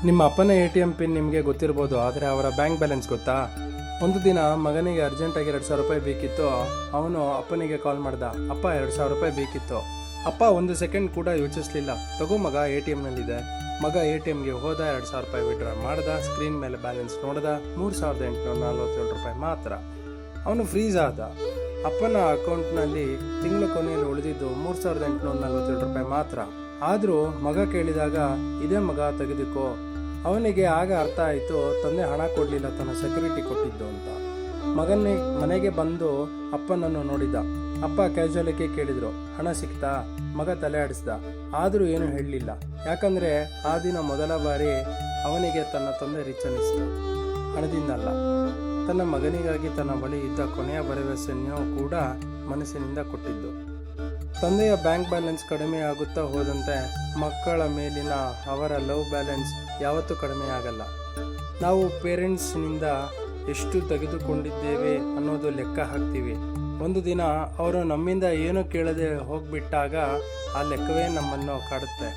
ನಿಮ್ಮ ಅಪ್ಪನ ATM pin ನಿಮಗೆ ಗೊತ್ತಿರ್ಬೋದು, ಆದರೆ ಅವರ ಬ್ಯಾಂಕ್ ಬ್ಯಾಲೆನ್ಸ್ ಗೊತ್ತಾ? ಒಂದು ದಿನ ಮಗನಿಗೆ ಅರ್ಜೆಂಟಾಗಿ 2,000 ರೂಪಾಯಿ ಬೇಕಿತ್ತು. ಅವನು ಅಪ್ಪನಿಗೆ ಕಾಲ್ ಮಾಡ್ದ, ಅಪ್ಪ 2,000 ರೂಪಾಯಿ ಬೇಕಿತ್ತು. ಅಪ್ಪ ಒಂದು ಸೆಕೆಂಡ್ ಕೂಡ ಯೋಚಿಸಲಿಲ್ಲ, ತಗೋ ಮಗ, ATMನಲ್ಲಿದೆ. ಮಗ ATMಗೆ ಹೋದ, 2,000 ರೂಪಾಯಿ ವಿಡ್ರಾ ಮಾಡ್ದ. ಸ್ಕ್ರೀನ್ ಮೇಲೆ ಬ್ಯಾಲೆನ್ಸ್ ನೋಡ್ದ, 3,847 ರೂಪಾಯಿ ಮಾತ್ರ. ಅವನು ಫ್ರೀಸ್ ಆದ. ಅಪ್ಪನ ಅಕೌಂಟ್ನಲ್ಲಿ ತಿಂಗಳ ಕೊನೆಯಲ್ಲಿ ಉಳಿದಿದ್ದು 3,847 ರೂಪಾಯಿ ಮಾತ್ರ. ಆದರೂ ಮಗ ಕೇಳಿದಾಗ, ಇದೇ ಮಗ, ತೆಗೆದುಕೋ. ಅವನಿಗೆ ಆಗ ಅರ್ಥ ಆಯಿತು, ತಂದೆ ಹಣ ಕೊಡಲಿಲ್ಲ, ತನ್ನ ಸೆಕ್ಯೂರಿಟಿ ಕೊಟ್ಟಿದ್ದು ಅಂತ. ಮನೆಗೆ ಬಂದು ಅಪ್ಪನನ್ನು ನೋಡಿದ. ಅಪ್ಪ ಕ್ಯಾಶುವಲಿಗೆ ಕೇಳಿದ್ರು, ಹಣ ಸಿಕ್ತಾ? ಮಗ ತಲೆ ಆಡಿಸ್ದ, ಆದರೂ ಏನು ಹೇಳಲಿಲ್ಲ. ಯಾಕಂದರೆ ಆ ದಿನ ಮೊದಲ ಬಾರಿ ಅವನಿಗೆ ತನ್ನ ತಂದೆ ರಿಚ್ ಅನ್ನಿಸ್ತು. ಹಣದಿಂದಲ್ಲ, ತನ್ನ ಮಗನಿಗಾಗಿ ತನ್ನ ಬಳಿ ಇದ್ದ ಕೊನೆಯ ಭರವಸೆಯನ್ನು ಕೂಡ ಮನಸ್ಸಿನಿಂದ ಕೊಟ್ಟಿದ್ದು. ತಂದೆಯ ಬ್ಯಾಂಕ್ ಬ್ಯಾಲೆನ್ಸ್ ಕಡಿಮೆ ಆಗುತ್ತಾ ಹೋದಂತೆ ಮಕ್ಕಳ ಮೇಲಿನ ಅವರ ಲವ್ ಬ್ಯಾಲೆನ್ಸ್ ಯಾವತ್ತೂ ಕಡಿಮೆ ಆಗಲ್ಲ. ನಾವು ಪೇರೆಂಟ್ಸ್ನಿಂದ ಎಷ್ಟು ತೆಗೆದುಕೊಂಡಿದ್ದೇವೆ ಅನ್ನೋದು ಲೆಕ್ಕ ಹಾಕ್ತೀವಿ. ಒಂದು ದಿನ ಅವರು ನಮ್ಮಿಂದ ಏನೂ ಕೇಳದೆ ಹೋಗ್ಬಿಟ್ಟಾಗ ಆ ಲೆಕ್ಕವೇ ನಮ್ಮನ್ನು ಕಾಡುತ್ತೆ.